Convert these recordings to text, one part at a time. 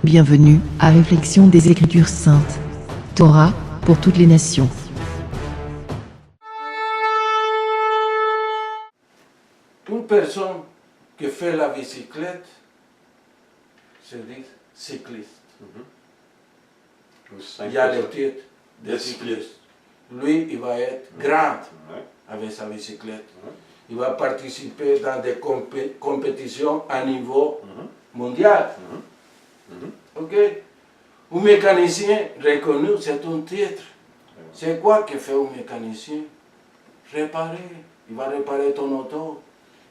Bienvenue à Réflexion des Écritures Saintes. Torah pour toutes les nations. Une personne qui fait la bicyclette, se dit cycliste. Il y a le titre de cycliste. Lui, il va être grand avec sa bicyclette. Il va participer dans des compétitions à niveau mondial. Ok? Un mécanicien reconnu, c'est un titre. C'est quoi que fait un mécanicien? Réparer. Il va réparer ton auto.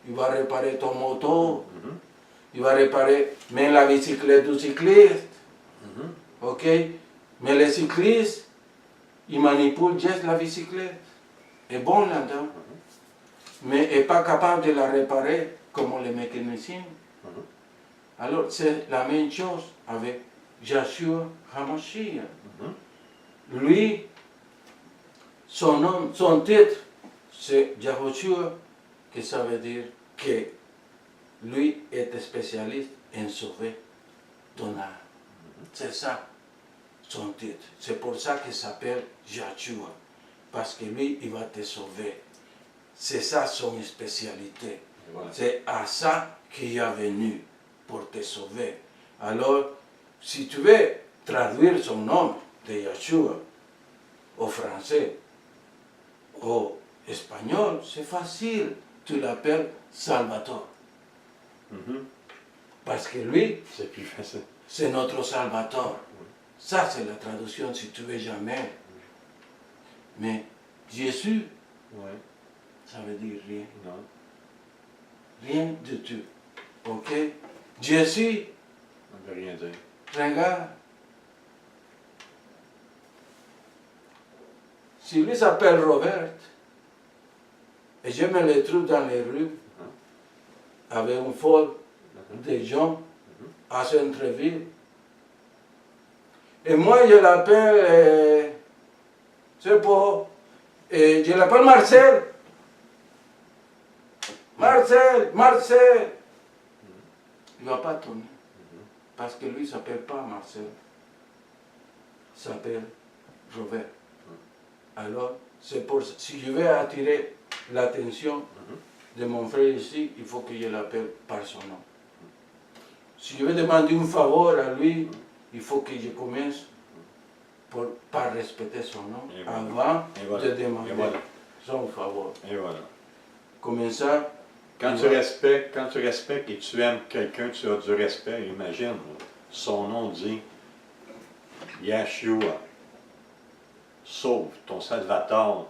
Il va réparer ton moto. Il va réparer même la bicyclette du cycliste. Ok? Mais le cycliste, il manipule juste la bicyclette. Il est bon là-dedans. Mais il n'est pas capable de la réparer comme les mécaniciens. Alors c'est la même chose avec Yeshua HaMashiach. Lui, son nom, son titre, c'est Yahushua, que ça veut dire que lui est spécialiste en sauver ton âme. C'est ça, son titre. C'est pour ça qu'il s'appelle Yeshua. Parce que lui, il va te sauver. C'est ça son spécialité. Voilà. C'est à ça qu'il est venu, pour te sauver. Alors, si tu veux traduire son nom de Yeshua au français, au espagnol, c'est facile. Tu l'appelles Salvatore. Parce que lui, c'est plus facile. C'est notre Salvatore. Ça, c'est la traduction, si tu veux jamais. Mais Jésus, ça veut dire rien. Non. Rien du tout. Ok? Jésus, On ne veut rien dire. regarde. Si lui s'appelle Robert, et je me le trouve dans les rues, avec une foule de gens à Centreville, et moi je l'appelle, c'est pas, et je l'appelle Marcel. Marcel. Il ne va pas tourner. Parce que lui ne s'appelle pas Marcel. Il s'appelle Robert. Alors, c'est pour ça. Si je veux attirer l'attention de mon frère ici, il faut que je l'appelle par son nom. Si je veux demander un favor à lui, il faut que je commence par respecter son nom avant de demander son favor. Et voilà. Comme ça. Quand tu respectes et tu aimes quelqu'un, tu as du respect. Imagine, son nom dit Yeshua. Sauve ton Salvatore.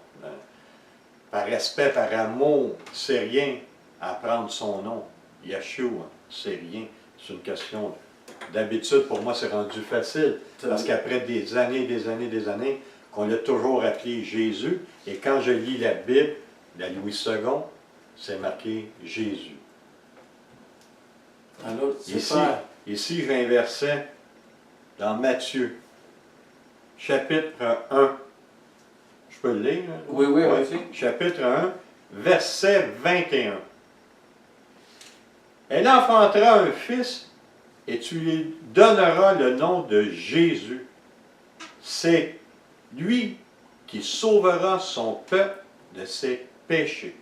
Par respect, par amour, c'est rien à prendre son nom. Yeshua, c'est rien. C'est une question d'habitude. Pour moi, c'est rendu facile. Parce qu'après des années, qu'on l'a toujours appelé Jésus. Et quand je lis la Bible, la Louis II, c'est marqué Jésus. Alors, ici, j'ai un verset dans Matthieu, chapitre 1. Je peux le lire? Oui, aussi. Chapitre 1, verset 21. Elle enfantera un fils et tu lui donneras le nom de Jésus. C'est lui qui sauvera son peuple de ses péchés.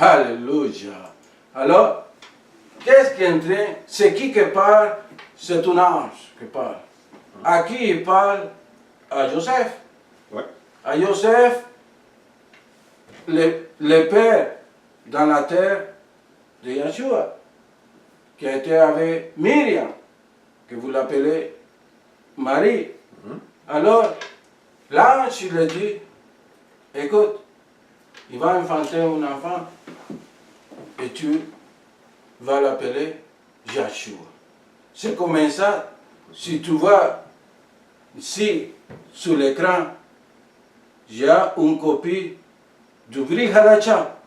Alléluia. Alors, qu'est-ce qui est en train? C'est qui parle? C'est un ange qui parle. À qui il parle? À Joseph. Ouais. À Joseph, le père dans la terre de Yeshua, qui a été avec Myriam, que vous l'appelez Marie. Alors, l'ange lui dit, écoute, il va enfanter un enfant et tu vas l'appeler Yeshua. C'est comme ça, si tu vois ici sur l'écran, il y a une copie du Brit Hadacha,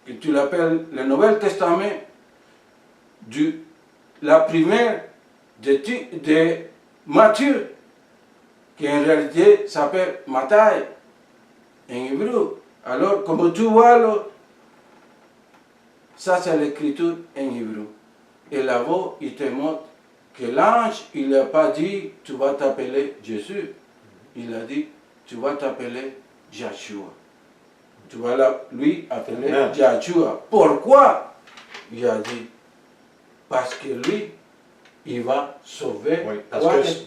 que tu l'appelles le Nouveau Testament, la primaire de Matthieu, qui en réalité s'appelle Matthieu en hébreu. Alors, comme tu vois, ça c'est l'écriture en hébreu. Et là-bas, il te montre que l'ange, il n'a pas dit, tu vas t'appeler Jésus. Il a dit, tu vas t'appeler Yeshua. Tu vas lui appeler Yeshua. Pourquoi? Il a dit, parce que lui, il va sauver. Oui,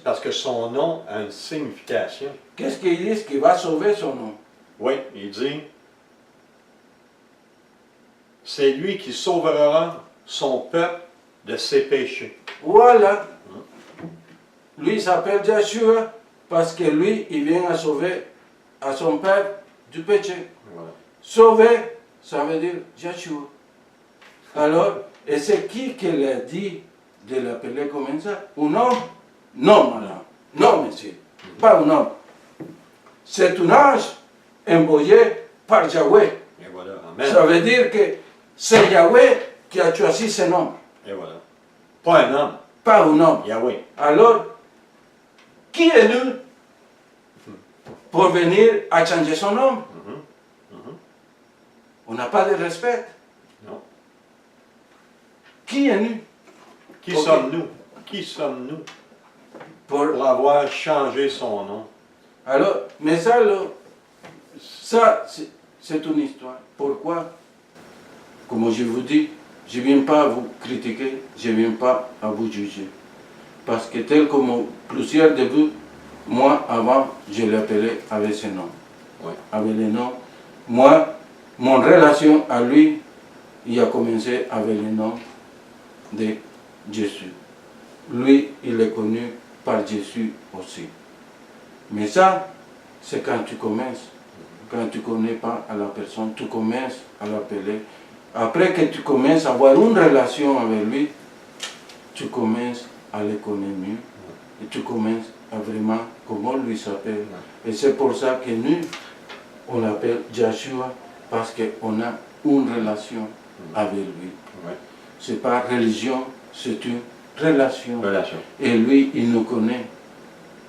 parce que son nom a une signification. Qu'est-ce qu'il dit? Qu'il va sauver son nom. Oui, il dit, c'est lui qui sauvera son peuple de ses péchés. Voilà. Lui s'appelle Yeshua parce que lui, il vient à sauver à son peuple du péché. Voilà. Sauver, ça veut dire Yeshua. Alors, et c'est qui l'a dit de l'appeler comme ça? Un homme? Non, madame. Non, monsieur. Pas un homme. C'est un ange envoyé par Yahweh. Et voilà. Amen. Ça veut dire que c'est Yahweh qui a choisi ce nom. Et voilà. Pas un homme. Pas un homme. Yahweh. Alors, qui est nous pour venir à changer son nom? On n'a pas de respect. Non. Qui est nous? Qui sommes-nous? Qui sommes-nous pour avoir changé son nom? Alors, mais ça c'est une histoire. Pourquoi? Comme je vous dis, je ne viens pas à vous critiquer, je ne viens pas à vous juger. Parce que tel comme plusieurs de vous, moi, avant, je l'appelais avec ce nom. Oui. Avec le nom. Moi, mon relation à lui, il a commencé avec le nom de Jésus. Lui, il est connu par Jésus aussi. Mais ça, c'est quand tu commences. Quand tu ne connais pas à la personne, tu commences à l'appeler. Après que tu commences à avoir une relation avec lui, tu commences à le connaître mieux. Et tu commences à vraiment comment lui s'appelle. Et c'est pour ça que nous, on l'appelle Yeshua, parce qu'on a une relation avec lui. Ce n'est pas religion, c'est une relation. Et lui, il nous connaît.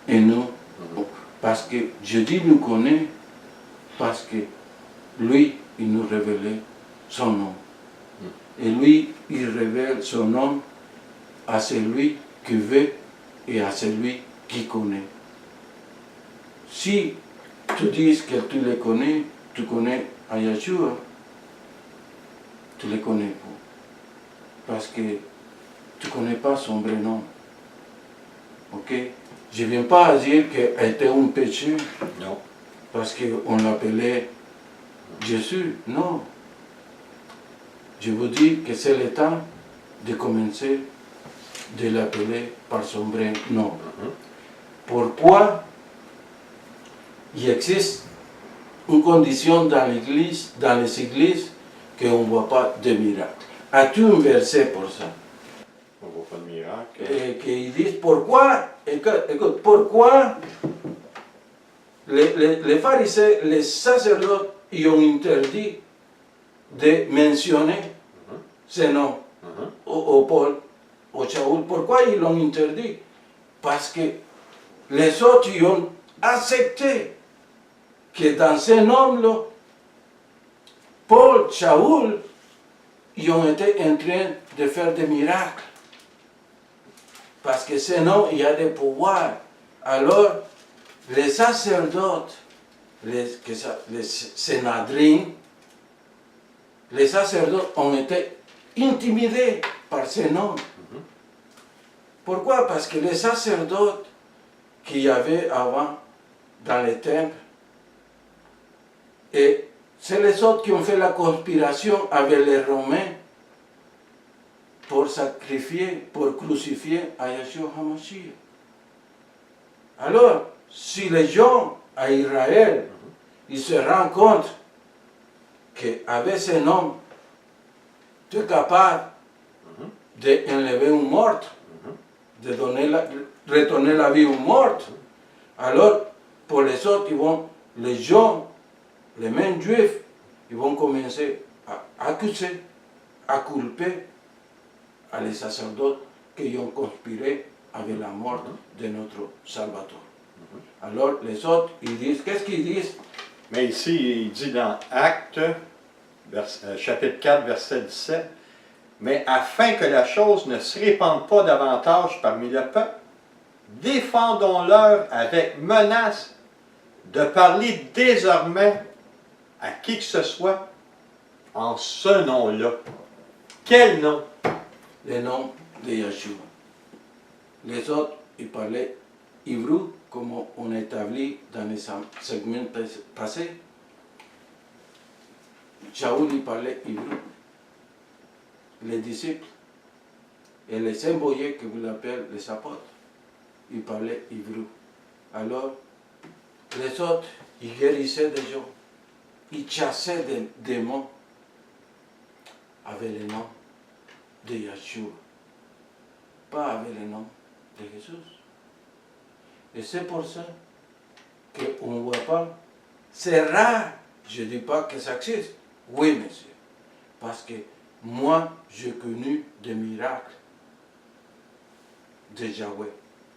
Et nous, parce que je dis nous connaît, parce que lui, il nous révélait son nom. Et lui, il révèle son nom à celui qui veut et à celui qui connaît. Si tu dis que tu le connais, tu connais à Yeshua, tu le connais pas. Parce que tu ne connais pas son vrai nom. Ok? Je ne viens pas à dire qu'elle était un péché. Non. Parce qu'on l'appelait Jésus. Non. Je vous dis que c'est le temps de commencer de l'appeler par son vrai nom. Pourquoi il existe une condition dans l'Église, dans les églises, qu'on ne voit pas de miracles? As-tu un verset pour ça? On ne voit pas de miracle. Et qu'ils disent pourquoi, écoute, pourquoi les pharisiens, les sacerdotes, ils ont interdit de mentionner ce nom au Paul, au Shaul. Pourquoi ils l'ont interdit? Parce que les autres ils ont accepté que dans ce nom-là, Paul, Shaul, ils ont été en train de faire des miracles. Parce que sinon, il y a des pouvoirs. Alors, les sacerdotes, les sénadrins, les sacerdotes ont été intimidés par ces noms. Pourquoi? Parce que les sacerdotes qu'il y avait avant dans les temples, et c'est les autres qui ont fait la conspiration avec les Romains pour sacrifier, pour crucifier à Yeshua HaMashiach. Alors, si les gens à Israël, ils se rendent compte qu'avec ce nom, tu es capable d'enlever une morte, de retourner la vie aux mortes, alors pour les autres, les gens, les mêmes juifs, ils vont commencer à accuser, à culper à les sacerdotes qui ont conspiré avec la mort de notre Salvateur. Alors les autres, ils disent, qu'est-ce qu'ils disent? Mais ici, il dit dans Actes, chapitre 4, verset 17, mais afin que la chose ne se répande pas davantage parmi le peuple, défendons-leur avec menace de parler désormais à qui que ce soit en ce nom-là. Quel nom? Le nom de Yeshua. Les autres, ils parlaient hébreu, comme on a établi dans les segments passés. Shaoul, il parlait hébreu. Les disciples et les envoyés que vous l'appelez les apôtres, ils parlaient hébreu. Alors, les autres, ils guérissaient des gens, ils chassaient des démons avec le nom de Yeshua, pas avec le nom de Jésus. Et c'est pour ça qu'on ne voit pas. C'est rare, je ne dis pas que ça existe. Oui, monsieur. Parce que moi, j'ai connu des miracles de Yahweh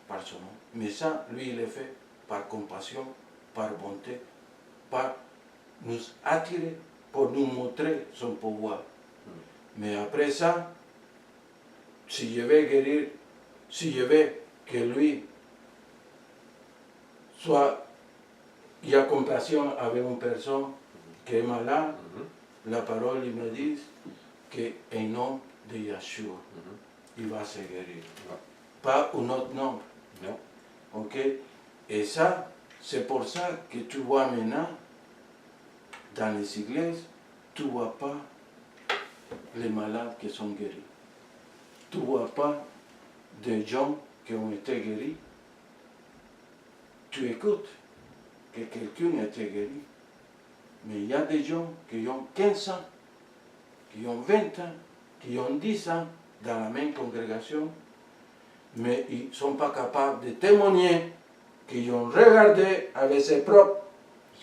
par son nom. Mais ça, lui, il est fait par compassion, par bonté, par nous attirer, pour nous montrer son pouvoir. Mais après ça, si je vais guérir, si je veux que lui soit, il y a compassion avec une personne qui est malade, la parole il me dit qu'un nom de Yeshua, il va se guérir. Pas un autre nom. Non. Ok? Et ça, c'est pour ça que tu vois maintenant, dans les églises, tu ne vois pas les malades qui sont guéris. Tu ne vois pas des gens qui ont été guéris. Tu écoutes que quelqu'un a été guéri. Mais il y a des gens qui ont 15 ans, qui ont 20 ans, qui ont 10 ans dans la même congrégation, mais ils ne sont pas capables de témoigner qu'ils ont regardé avec ses propres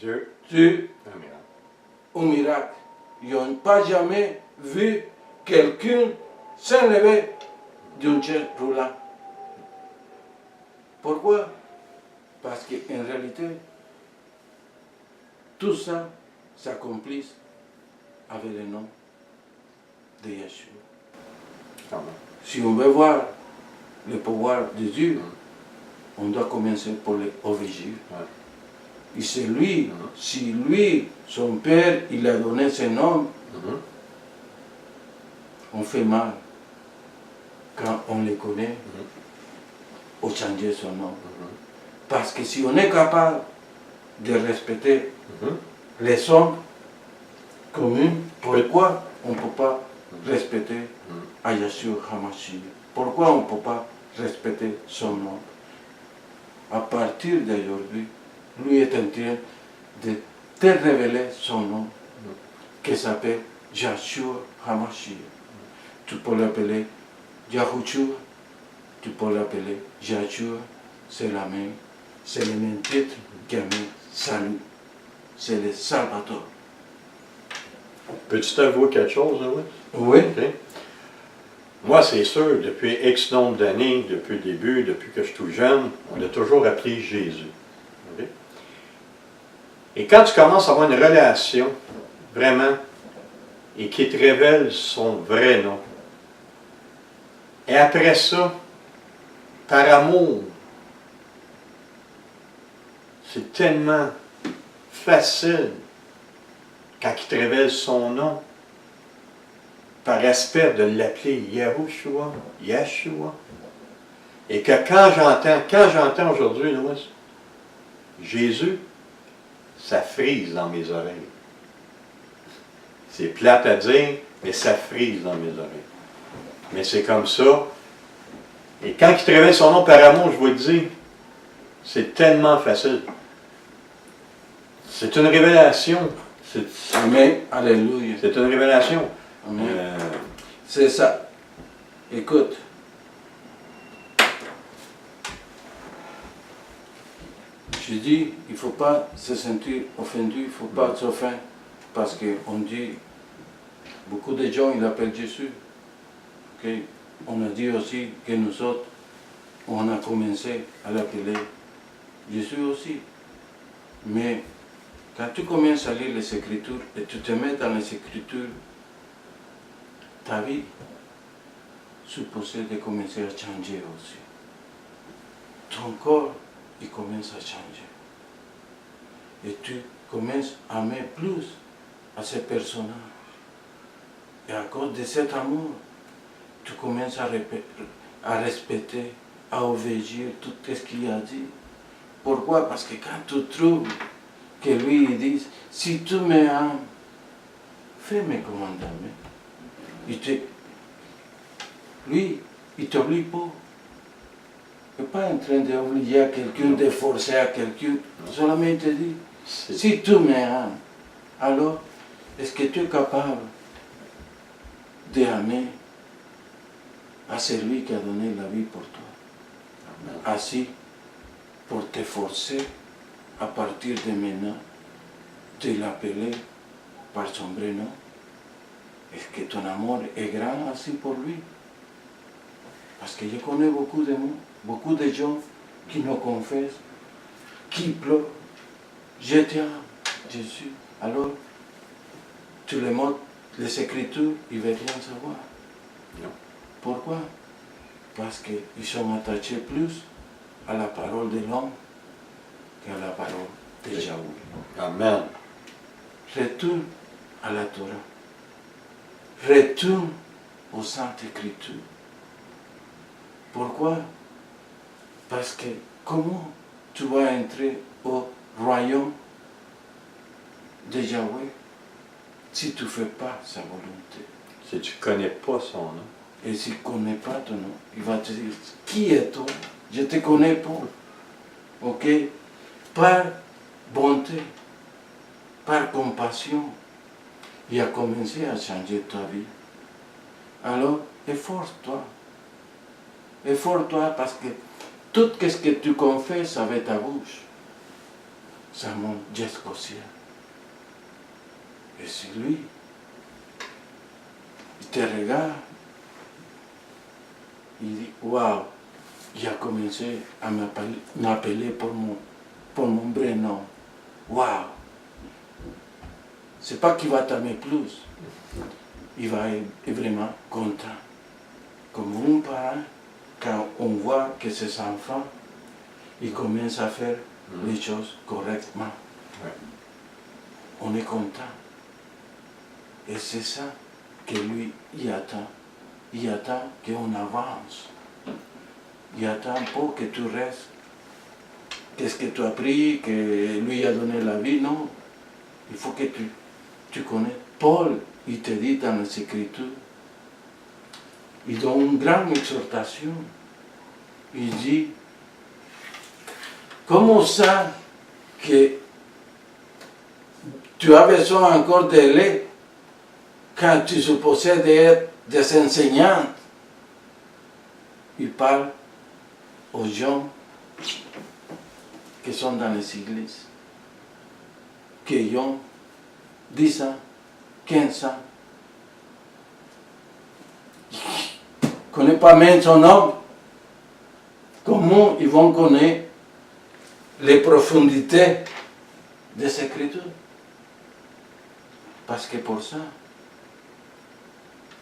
yeux un miracle. Ils n'ont pas jamais vu quelqu'un s'enlever d'une chaise roulante. Pourquoi? Parce qu'en réalité, tout ça s'accomplit avec le nom de Yeshua. Si on veut voir le pouvoir de Dieu, on doit commencer par l'obéir. Et c'est lui, si lui, son père, il a donné ce nom, on fait mal quand on le connaît, au changer son nom. Parce que si on est capable de respecter les hommes communs, pourquoi on ne peut pas respecter Yeshua HaMashiach? Pourquoi on ne peut pas respecter son nom? À partir d'aujourd'hui, lui est en train de te révéler son nom, qui s'appelle Yeshua HaMashiach. Tu peux l'appeler Yahushua, tu peux l'appeler Yeshua, c'est la même. C'est le même titre qui a mis salut. C'est le Salvateur. Peux-tu t'avouer quelque chose, Louis? Oui. Okay. Moi, c'est sûr, depuis X nombre d'années, depuis le début, depuis que je suis tout jeune, on a toujours appelé Jésus. Okay? Et quand tu commences à avoir une relation, vraiment, et qui te révèle son vrai nom, et après ça, par amour, c'est tellement facile quand il te révèle son nom, par respect de l'appeler Yahushua, Yeshua. Et que quand j'entends aujourd'hui, Louis, Jésus, ça frise dans mes oreilles. C'est plate à dire, mais ça frise dans mes oreilles. Mais c'est comme ça. Et quand il te révèle son nom par amour, je vous le dis, c'est tellement facile. C'est une révélation. Amen. Alléluia. C'est une révélation. C'est ça. Écoute. Je dis, il ne faut pas se sentir offendu, il ne faut pas s'offendre, parce qu'on dit, beaucoup de gens, ils l'appellent Jésus. Okay? On a dit aussi que nous autres, on a commencé à l'appeler Jésus aussi. Mais quand tu commences à lire les Écritures et tu te mets dans les Écritures, ta vie supposé de commencer à changer aussi. Ton corps, il commence à changer. Et tu commences à aimer plus à ce personnage. Et à cause de cet amour, tu commences à respecter, à obéir tout ce qu'il a dit. Pourquoi? Parce que quand tu trouves que lui il dit, si tu m'aimes, fais mes commandements. Lui, il ne t'oublie pas. Il n'est pas en train d'oublier à quelqu'un, de forcer à quelqu'un. Seulement il te dit, si tu m'aimes, alors est-ce que tu es capable d'aimer à celui qui a donné la vie pour toi? Amen. Ainsi, pour te forcer à partir de maintenant, de l'appeler par son vrai nom. Est-ce que ton amour est grand ainsi pour lui? Parce que je connais beaucoup de gens qui nous confessent, qui pleurent. Je t'aime, Jésus. Alors, tu les montres, les Écritures, ils ne veulent rien savoir. Non. Pourquoi? Parce qu'ils sont attachés plus à la parole de l'homme qu'à la parole de Yahweh. Amen. Retourne à la Torah. Retourne aux Saintes Écritures. Pourquoi? Parce que comment tu vas entrer au royaume de Yahweh si tu ne fais pas sa volonté? Si tu ne connais pas son nom. Et s'il ne connaît pas ton nom, il va te dire, qui est-toi? Je ne te connais pas. Ok? Par bonté, par compassion, il a commencé à changer ta vie. Alors, efforce-toi. Efforce-toi parce que tout ce que tu confesses avec ta bouche, ça monte jusqu'au ciel. Et c'est lui, il te regarde, il dit, waouh, il a commencé à m'appeler pour mon vrai nom. Waouh! C'est pas qu'il va t'aimer plus, il va être vraiment content. Comme un parent, quand on voit que ses enfants, ils commencent à faire les choses correctement. Ouais. On est content. Et c'est ça que lui, il attend. Il attend qu'on avance. Il attend pas que tu restes. Qu'est-ce que tu as appris, que lui a donné la vie? Non. Il faut que tu connais. Paul, il te dit dans les Écritures, il donne une grande exhortation. Il dit, comment ça que tu as besoin encore de l'aide quand tu supposais d'être des enseignantes? Il parle aux gens qui sont dans les églises, qui ont 10 ans, 15 ans. Ils ne connaissent pas même son nom. Comment ils vont connaître les profondités des Écritures? Parce que pour ça,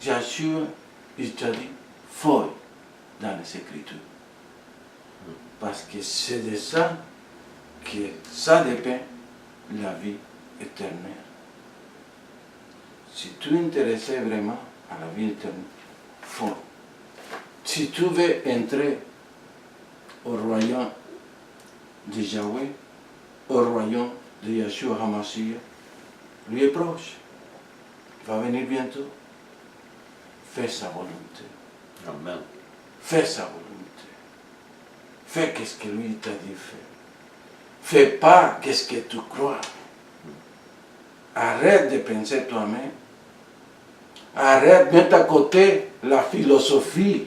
Yahshua, il t'a dit, fouille dans les Écritures. Parce que c'est de ça que ça dépend la vie éternelle. Si tu es intéressé vraiment à la vie éternelle, fouille. Si tu veux entrer au royaume de Yahweh, au royaume de Yahshua HaMashiach, lui est proche. Il va venir bientôt. Fais sa volonté. Amen. Fais sa volonté. Fais ce que lui t'a dit faire. Fais pas ce que tu crois. Arrête de penser toi-même. Arrête de mettre à côté la philosophie.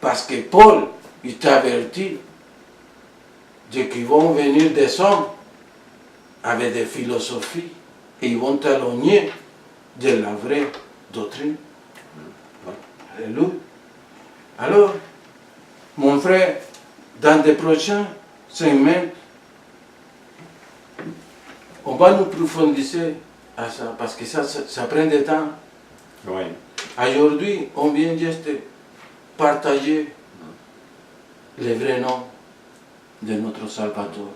Parce que Paul, il t'a averti de qu'ils vont venir des hommes avec des philosophies et ils vont t'éloigner de la vraie doctrine. Alléluia. Alors, mon frère, dans les prochaines semaines, on va nous profondir à ça, parce que ça prend du temps. Oui. Aujourd'hui, on vient juste partager le vrai nom de notre Salvador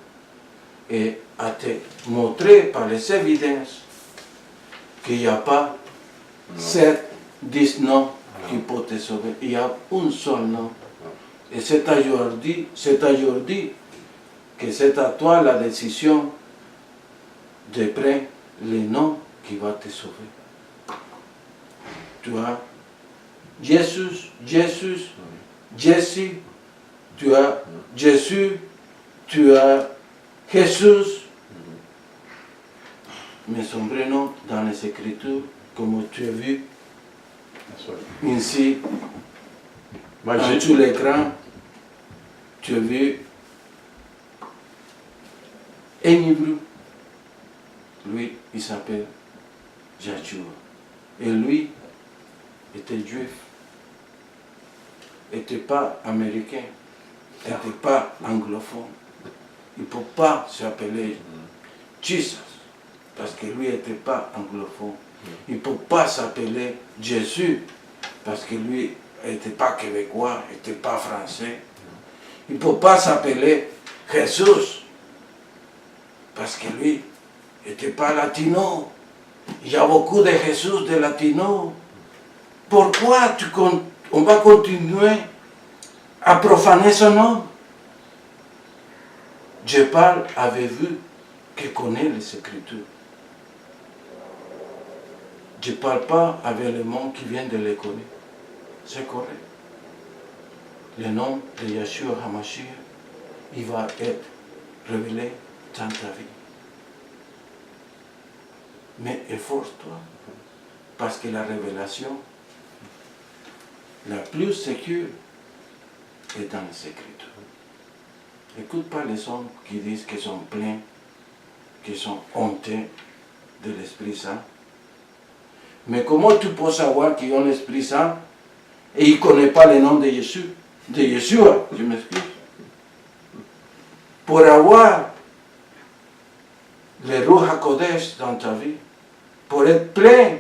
et à te montrer par les évidences qu'il n'y a pas 7, 10 noms qui peuvent te sauver. Il y a un seul nom. Et c'est aujourd'hui que c'est à toi la décision de prendre le nom qui va te sauver. Tu as Jésus, Jésus, Jésus, tu as Jésus, tu as Jésus. Mais son vrai nom dans les Écritures, comme tu as vu, ici, sur l'écran, tu as vu un hébreu. Lui, il s'appelle Yahshua. Et lui était juif. N'était pas américain. N'était pas anglophone. Il ne peut pas s'appeler Jesus. Parce que lui n'était pas anglophone. Il ne peut pas s'appeler Jésus. Parce que lui n'était pas québécois, n'était pas français. Il ne peut pas s'appeler Jésus. Parce que lui n'était pas latino. Il y a beaucoup de Jésus de latino. Pourquoi on va continuer à profaner son nom? Je parle avec vous qui connaît les Écritures. Je ne parle pas avec le monde qui vient de les connaître. C'est correct. Le nom de Yahshua HaMashiach, il va être révélé dans ta vie. Mais efforce-toi, parce que la révélation la plus sécure est dans les Écritures. N'écoute pas les hommes qui disent qu'ils sont pleins, qu'ils sont honteux de l'Esprit Saint. Mais comment tu peux savoir qu'ils ont l'Esprit Saint et ils ne connaissent pas le nom de Jésus, de Yeshua, je m'excuse. Pour avoir le Ruach HaKodesh dans ta vie, pour être plein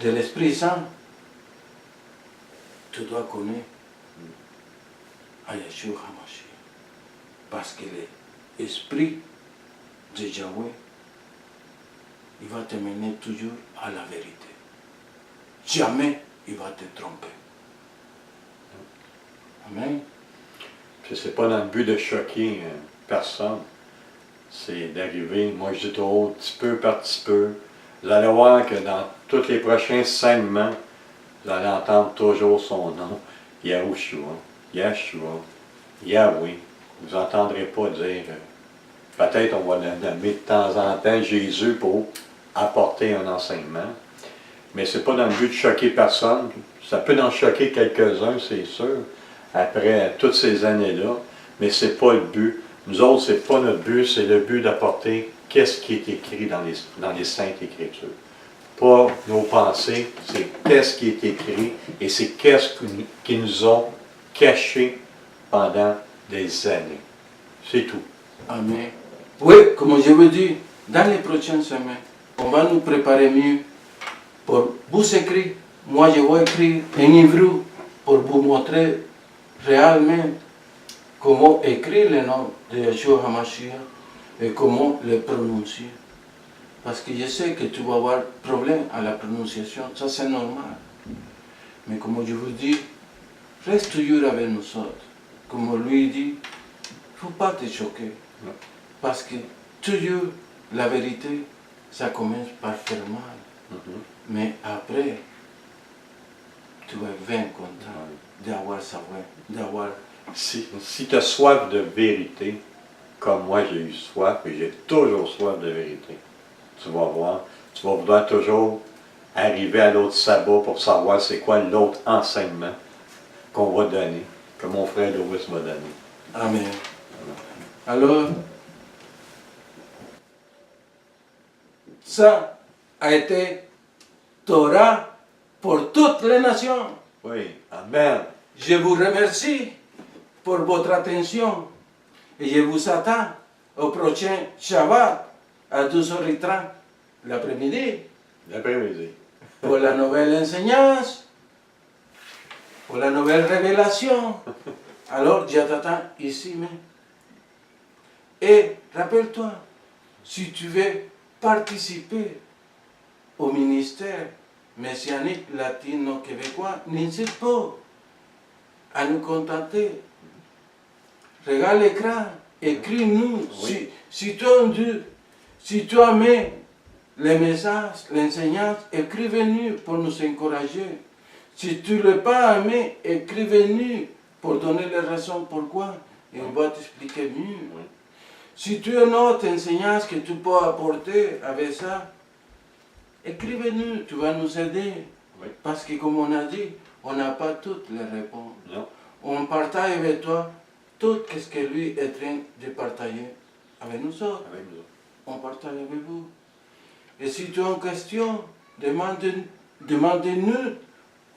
de l'Esprit Saint, tu dois connaître à Yahshua HaMashiach. Parce que l'Esprit de Yahweh, il va te mener toujours à la vérité. Jamais il va te tromper. Amen. Ce n'est pas dans le but de choquer personne. C'est d'arriver, moi je dis toujours, petit peu par petit peu. Vous allez voir que dans tous les prochains enseignements, vous allez entendre toujours son nom, Yahushua, Yahshua, Yahweh. Vous n'entendrez pas dire, peut-être on va le nommer de temps en temps Jésus pour apporter un enseignement, mais ce n'est pas dans le but de choquer personne. Ça peut en choquer quelques-uns, c'est sûr, après toutes ces années-là, mais ce n'est pas le but. Nous autres, ce n'est pas notre but, c'est le but d'apporter qu'est-ce qui est écrit dans les Saintes Écritures. Pas nos pensées, c'est qu'est-ce qui est écrit et c'est qu'est-ce qu'ils nous ont caché pendant des années. C'est tout. Amen. Oui, comme je vous dis, dans les prochaines semaines, on va nous préparer mieux pour vous écrire. Moi, je vais écrire un livre pour vous montrer réellement comment écrire le nom de Yahshua HaMashiach et comment le prononcer. Parce que je sais que tu vas avoir problème à la prononciation, ça c'est normal. Mais comme je vous dis, reste toujours avec nous autres. Comme lui dit, il ne faut pas te choquer. Parce que toujours la vérité, ça commence par faire mal. Mais après, tu vas être bien content d'avoir savoir, d'avoir... Si tu as soif de vérité, comme moi j'ai eu soif, et j'ai toujours soif de vérité, tu vas voir, tu vas vouloir toujours arriver à l'autre sabbat pour savoir c'est quoi l'autre enseignement qu'on va donner, que mon frère Louis m'a donné. Amen. Alors, ça a été Torah pour toutes les nations. Oui, Amen. Je vous remercie pour votre attention et je vous attends au prochain Shabbat à 12h30 l'après-midi L'après-midi. pour la nouvelle enseignance. pour la nouvelle révélation. Alors Dieu t'attend ici même. Et rappelle-toi, si tu veux participer au ministère messianique latino-québécois, n'hésite pas à nous contacter. Regarde l'écran, écris-nous. Oui. Si tu as aimé les messages, l'enseignance, écrivez-nous pour nous encourager. Si tu ne l'as pas aimé, écrivez-nous pour donner les raisons pourquoi. Et on va t'expliquer mieux. Oui. Si tu as une autre enseignance que tu peux apporter avec ça, écrivez-nous, tu vas nous aider. Oui. Parce que comme on a dit, on n'a pas toutes les réponses. Non. On partage avec toi tout ce que lui est en train de partager avec nous autres. Avec nous. On partage avec vous. Et si tu as une question, demandez-nous.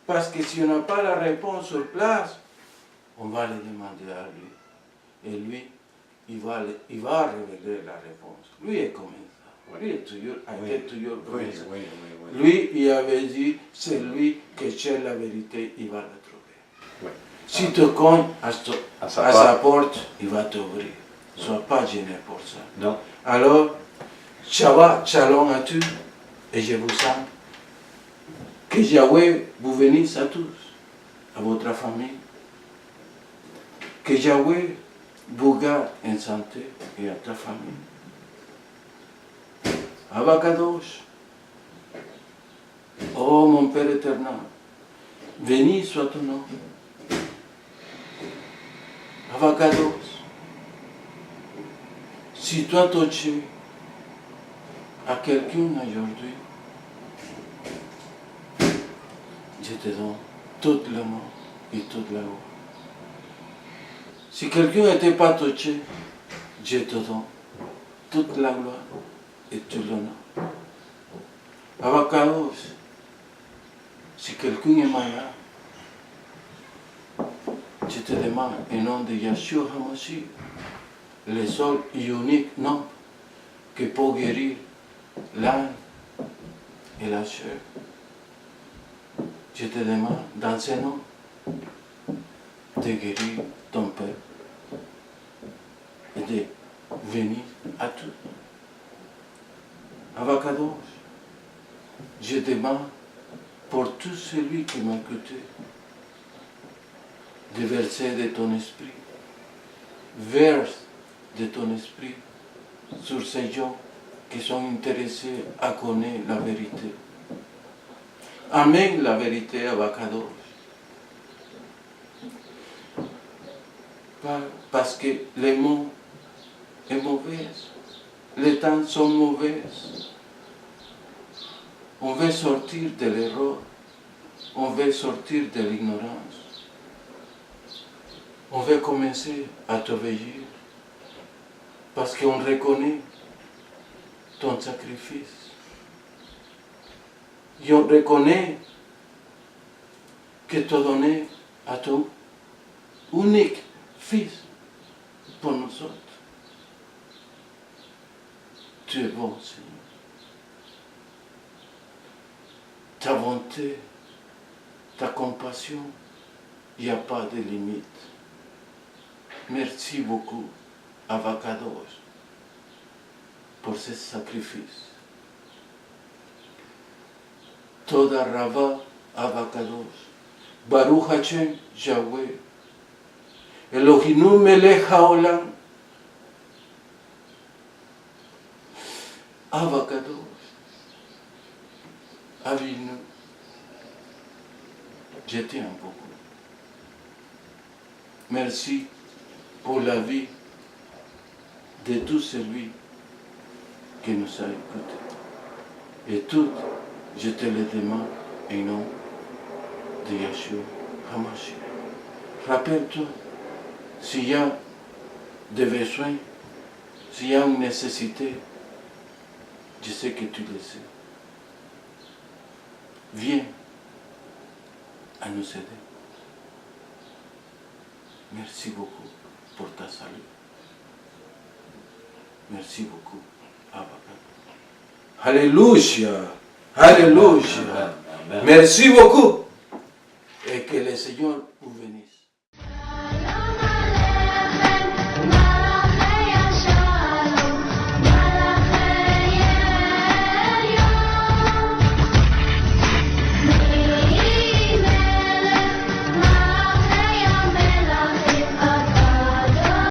Parce que si on n'a pas la réponse sur place, on va le demander à lui. Et lui, il va révéler la réponse. Lui est comme ça. Lui est toujours, Oui. été toujours comme Oui, ça. oui, oui, oui. Lui, il avait dit, c'est lui qui cherche la vérité, il va la trouver. Oui. Si tu cognes à sa sa porte, il va t'ouvrir. Ne sois pas gêné pour ça. Non. Alors, shalom à tous, et je vous sens. Que Yahweh vous bénisse à tous, à votre famille. Que Yahweh vous garde en santé et à ta famille. Abacadosh. Oh mon Père éternel, béni soit ton nom. Abacadosh. Si tu as touché à quelqu'un aujourd'hui, je te donne tout le monde et toute la gloire. Si quelqu'un n'était pas touché, je te donne toute la gloire et tout l'honneur. Abacados, si quelqu'un est malade, je te demande au nom de Yeshua HaMashiach, le seul et unique nom qui peut guérir l'âme et la chair. Je te demande, dans ce nom, de guérir ton peuple et de venir à tous. Abacados, je demande pour tout celui qui m'a écouté de verser de ton esprit, verse de ton esprit sur ces gens qui sont intéressés à connaître la vérité. Amène la vérité à Abacados. Parce que le monde est mauvais, les temps sont mauvais. On veut sortir de l'erreur, on veut sortir de l'ignorance. On veut commencer à t'obéir parce qu'on reconnaît ton sacrifice. Et on reconnaît que tu as donné à ton unique Fils pour nous autres. Tu es bon, Seigneur. Ta bonté, ta compassion, il n'y a pas de limite. Merci beaucoup, Abacados, pour ce sacrifice. Toda Rava Abacados, Baruch Hashem Yahweh, Elohinu Melech Haolam, Abacados, Avinu, je t'aime beaucoup. Merci pour la vie de tout celui qui nous a écoutés. Et tout, je te le demande au nom de Yeshua HaMashiach. Rappelle-toi, s'il y a des besoins, s'il y a une nécessité, je sais que tu le sais. Viens à nous aider. Merci beaucoup pour ta salut. Merci beaucoup, Abacados. Alléluia. Alléluia. Amen. Merci beaucoup. Et que le Seigneur